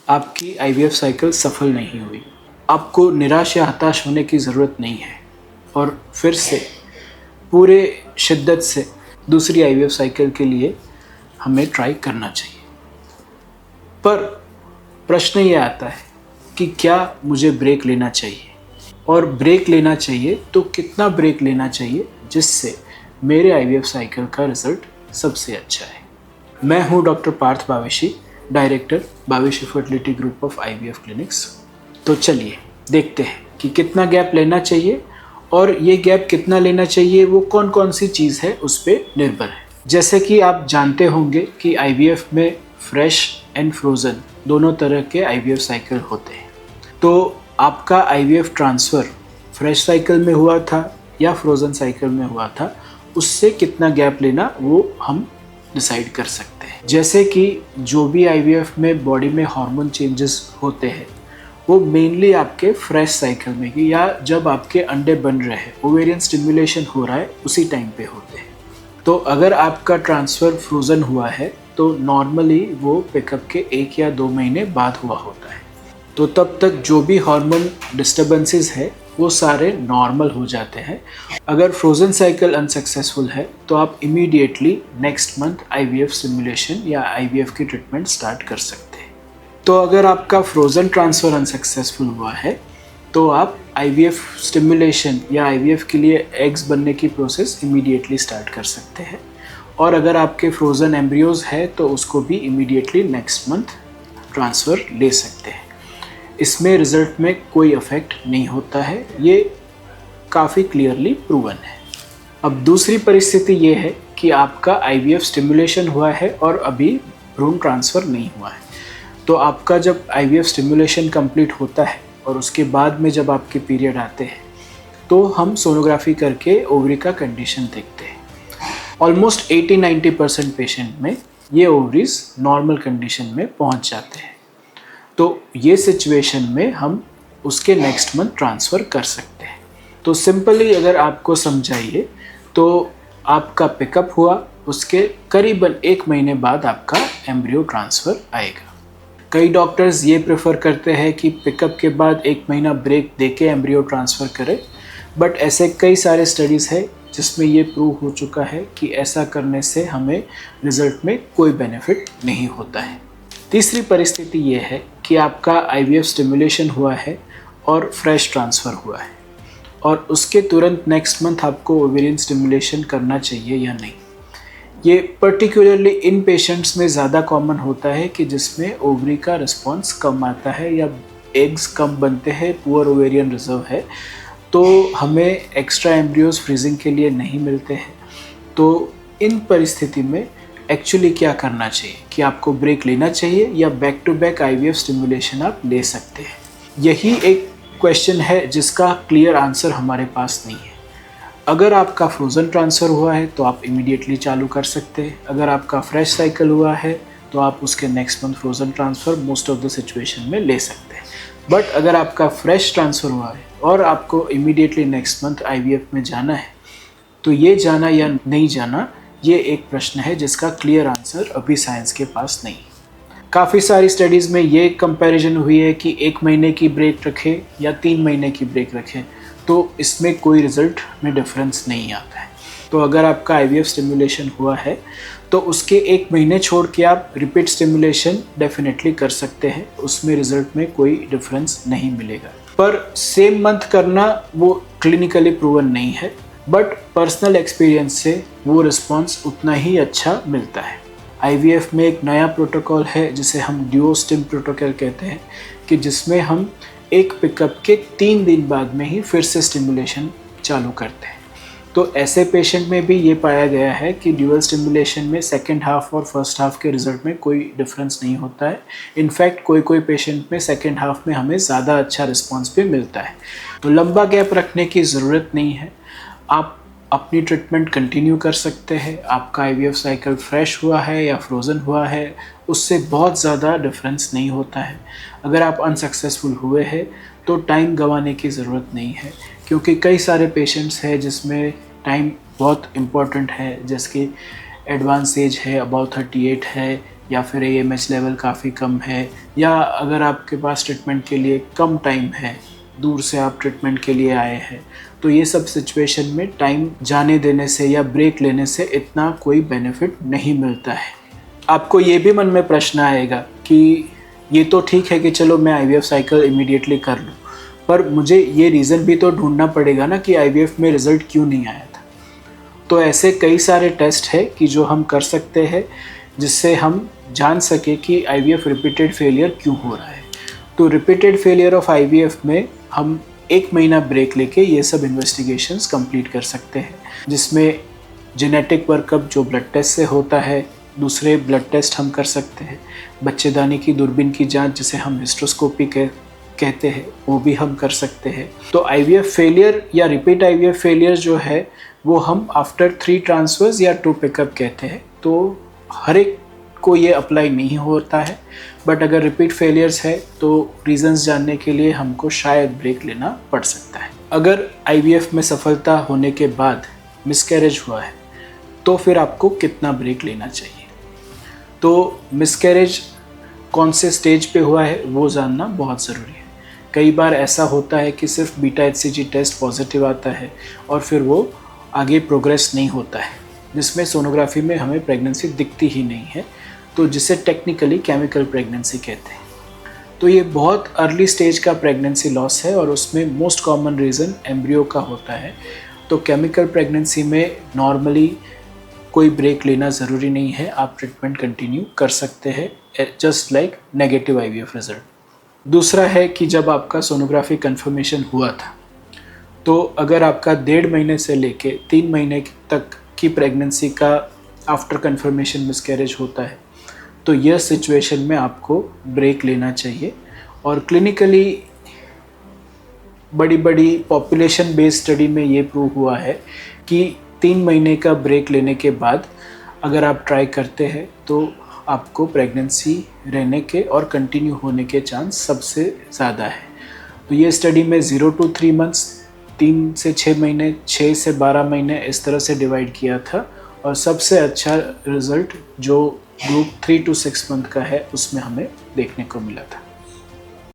आपकी IVF cycle सफल नहीं हुई, आपको निराश या हताश होने की ज़रूरत नहीं है और फिर से पूरे शिद्दत से दूसरी आईवीएफ साइकिल के लिए हमें ट्राई करना चाहिए। पर प्रश्न ये आता है कि क्या मुझे ब्रेक लेना चाहिए, और ब्रेक लेना चाहिए तो कितना ब्रेक लेना चाहिए जिससे मेरे आईवीएफ साइकिल का रिज़ल्ट सबसे अच्छा है। मैं हूँ doctor Parth Baveshi, director Baveshi fertility group of IVF clinics. तो चलिए देखते हैं कि कितना गैप लेना चाहिए, और ये गैप कितना लेना चाहिए वो कौन कौन सी चीज़ है उस पर निर्भर है। जैसे कि आप जानते होंगे कि आईवीएफ में फ्रेश एंड फ्रोज़न दोनों तरह के आईवीएफ साइकिल होते हैं। तो आपका आईवीएफ ट्रांसफ़र फ्रेश साइकिल में हुआ था या फ्रोज़न साइकिल में हुआ था, उससे कितना गैप लेना वो हम डिसाइड कर सकते हैं। जैसे कि जो भी आईवीएफ में बॉडी में हार्मोन चेंजेस होते हैं वो मेनली आपके फ्रेश साइकिल में ही या जब आपके अंडे बन रहे हैं, ओवेरियन स्टिमुलेशन हो रहा है, उसी टाइम पे होते हैं। तो अगर आपका ट्रांसफ़र फ्रोज़न हुआ है तो नॉर्मली वो पिकअप के 1 या 2 महीने बाद हुआ होता है। तो तब तक जो भी हार्मोन डिस्टर्बेंसेस है वो सारे नॉर्मल हो जाते हैं। अगर फ्रोज़न साइकिल अनसक्सेसफुल है तो आप immediately next month IVF stimulation या आईवीएफ की ट्रीटमेंट स्टार्ट कर सकते हैं। तो अगर आपका फ्रोज़न ट्रांसफ़र अनसक्सेसफुल हुआ है तो आप आईवीएफ स्टिमुलेशन या आईवीएफ के लिए एग्स बनने की प्रोसेस इमीडिएटली स्टार्ट कर सकते हैं। और अगर आपके फ्रोज़न एम्ब्रियोज़ है तो उसको भी इमीडिएटली नेक्स्ट मंथ ट्रांसफ़र ले सकते हैं। इसमें रिज़ल्ट में कोई इफ़ेक्ट नहीं होता है, ये काफ़ी क्लियरली प्रूवन है। अब दूसरी परिस्थिति ये है कि आपका आईवीएफ स्टिमुलेशन हुआ है और अभी भ्रूण ट्रांसफ़र नहीं हुआ है। तो आपका जब आईवीएफ स्टिमुलेशन कंप्लीट होता है और उसके बाद में जब आपके पीरियड आते हैं तो हम सोनोग्राफी करके ओवरी का कंडीशन देखते हैं। ऑलमोस्ट 80-90% पेशेंट में ये ओवरीज नॉर्मल कंडीशन में पहुंच जाते हैं। तो ये सिचुएशन में हम उसके नेक्स्ट मंथ ट्रांसफ़र कर सकते हैं। तो सिंपली अगर आपको समझाइए तो आपका पिकअप हुआ, उसके करीबन 1 महीने बाद आपका एम्ब्रियो ट्रांसफ़र आएगा। कई डॉक्टर्स ये प्रेफर करते हैं कि पिकअप के बाद 1 महीना ब्रेक देके एम्ब्रियो ट्रांसफ़र करें, बट ऐसे कई सारे स्टडीज़ है जिसमें ये प्रूव हो चुका है कि ऐसा करने से हमें रिज़ल्ट में कोई बेनिफिट नहीं होता है। तीसरी परिस्थिति ये है कि आपका आईवीएफ स्टिमुलेशन हुआ है और फ्रेश ट्रांसफ़र हुआ है और उसके तुरंत नेक्स्ट मंथ आपको ओवेरियन स्टिमुलेशन करना चाहिए या नहीं। ये पर्टिकुलरली इन पेशेंट्स में ज़्यादा कॉमन होता है कि जिसमें ओवरी का रिस्पॉन्स कम आता है या एग्स कम बनते हैं, पुअर ओवेरियन रिजर्व है, तो हमें एक्स्ट्रा एम्ब्रियोज फ्रीजिंग के लिए नहीं मिलते हैं। तो इन परिस्थिति में एक्चुअली क्या करना चाहिए कि आपको ब्रेक लेना चाहिए या back to back IVF stimulation आप ले सकते हैं। यही एक क्वेश्चन है जिसका क्लियर आंसर हमारे पास नहीं है। अगर आपका फ्रोज़न ट्रांसफ़र हुआ है तो आप इमीडिएटली चालू कर सकते हैं। अगर आपका फ्रेश साइकिल हुआ है तो आप उसके next month frozen transfer most of the situation में ले सकते हैं। बट अगर आपका फ्रेश ट्रांसफ़र हुआ है और आपको इमीडिएटली नेक्स्ट मंथ आईवीएफ में जाना है तो ये जाना या नहीं जाना, ये एक प्रश्न है जिसका क्लियर आंसर अभी साइंस के पास नहीं। काफ़ी सारी स्टडीज़ में ये कंपैरिजन हुई है कि 1 महीने की ब्रेक रखें या 3 महीने की ब्रेक रखें, तो इसमें कोई रिज़ल्ट में डिफरेंस नहीं आता है। तो अगर आपका आईवीएफ स्टिमुलेशन हुआ है तो उसके 1 महीने छोड़ के आप रिपीट स्टिमुलेशन डेफिनेटली कर सकते हैं, उसमें रिज़ल्ट में कोई डिफरेंस नहीं मिलेगा। पर सेम मंथ करना वो क्लिनिकली प्रूवन नहीं है, बट पर्सनल एक्सपीरियंस से वो रिस्पॉन्स उतना ही अच्छा मिलता है। आईवीएफ में एक नया प्रोटोकॉल है जिसे हम ड्यूओ स्टिम प्रोटोकॉल कहते हैं, कि जिसमें हम एक पिकअप के 3 दिन बाद में ही फिर से स्टिमुलेशन चालू करते हैं। तो ऐसे पेशेंट में भी ये पाया गया है कि ड्यूअल स्टिमुलेशन में सेकेंड हाफ और फर्स्ट हाफ के रिज़ल्ट में कोई डिफरेंस नहीं होता है। इनफैक्ट कोई पेशेंट में सेकेंड हाफ में हमें ज़्यादा अच्छा रिस्पॉन्स भी मिलता है। तो लंबा गैप रखने की ज़रूरत नहीं है, आप अपनी ट्रीटमेंट कंटिन्यू कर सकते हैं। आपका आईवीएफ साइकिल फ्रेश हुआ है या फ्रोज़न हुआ है, उससे बहुत ज़्यादा डिफरेंस नहीं होता है। अगर आप अनसक्सेसफुल हुए हैं तो टाइम गंवाने की ज़रूरत नहीं है, क्योंकि कई सारे पेशेंट्स हैं जिसमें टाइम बहुत इम्पॉर्टेंट है, जिसकी एडवांस एज है, अबाउट 38 है या फिर AMH लेवल काफ़ी कम है, या अगर आपके पास ट्रीटमेंट के लिए कम टाइम है, दूर से आप ट्रीटमेंट के लिए आए हैं, तो ये सब सिचुएशन में टाइम जाने देने से या ब्रेक लेने से इतना कोई बेनिफिट नहीं मिलता है। आपको ये भी मन में प्रश्न आएगा कि ये तो ठीक है कि चलो मैं IVF साइकिल इमीडिएटली कर लूँ, पर मुझे ये रीज़न भी तो ढूंढना पड़ेगा ना कि IVF में रिज़ल्ट क्यों नहीं आया था। तो ऐसे कई सारे टेस्ट है कि जो हम कर सकते हैं जिससे हम जान सके कि IVF रिपीटेड फेलियर क्यों हो रहा है। तो रिपीटेड फेलियर ऑफ IVF में हम 1 महीना ब्रेक लेके ये सब इन्वेस्टिगेशंस कंप्लीट कर सकते हैं, जिसमें जेनेटिक वर्कअप जो ब्लड टेस्ट से होता है, दूसरे ब्लड टेस्ट हम कर सकते हैं, बच्चेदानी की दूरबीन की जांच जिसे हम हिस्ट्रोस्कोपी कहते हैं वो भी हम कर सकते हैं। तो IVF फेलियर या रिपीट IVF फेलियर जो है वो हम आफ्टर 3 ट्रांसफर्स या 2 पिकअप कहते हैं। तो हर एक को ये अप्लाई नहीं होता है, बट अगर रिपीट फेलियर्स है तो रीजंस जानने के लिए हमको शायद ब्रेक लेना पड़ सकता है। अगर IVF में सफलता होने के बाद मिसकैरेज हुआ है तो फिर आपको कितना ब्रेक लेना चाहिए। तो मिसकैरेज कौन से स्टेज पे हुआ है वो जानना बहुत ज़रूरी है। कई बार ऐसा होता है कि सिर्फ बीटा HCG टेस्ट पॉजिटिव आता है और फिर वो आगे प्रोग्रेस नहीं होता है, जिसमें सोनोग्राफी में हमें प्रेगनेंसी दिखती ही नहीं है, तो जिसे टेक्निकली केमिकल प्रेगनेंसी कहते हैं। तो ये बहुत अर्ली स्टेज का प्रेगनेंसी लॉस है और उसमें मोस्ट कॉमन रीज़न एम्ब्रियो का होता है। तो केमिकल प्रेगनेंसी में नॉर्मली कोई ब्रेक लेना ज़रूरी नहीं है, आप ट्रीटमेंट कंटिन्यू कर सकते हैं just like negative IVF result. दूसरा है कि जब आपका सोनोग्राफी कंफर्मेशन हुआ था तो अगर आपका 1.5 महीने से लेके 3 महीने तक की प्रेगनेंसी का आफ्टर कंफर्मेशन मिसकैरेज होता है तो यह सिचुएशन में आपको ब्रेक लेना चाहिए। और क्लिनिकली बड़ी बड़ी पॉपुलेशन बेस्ड स्टडी में ये प्रूव हुआ है कि 3 महीने का ब्रेक लेने के बाद अगर आप ट्राई करते हैं तो आपको प्रेगनेंसी रहने के और कंटिन्यू होने के चांस सबसे ज़्यादा है। तो ये स्टडी में 0 to 3 months, 3 से 6 महीने, 6 से 12 महीने इस तरह से डिवाइड किया था और सबसे अच्छा रिज़ल्ट जो ग्रुप 3 to 6 month का है उसमें हमें देखने को मिला था।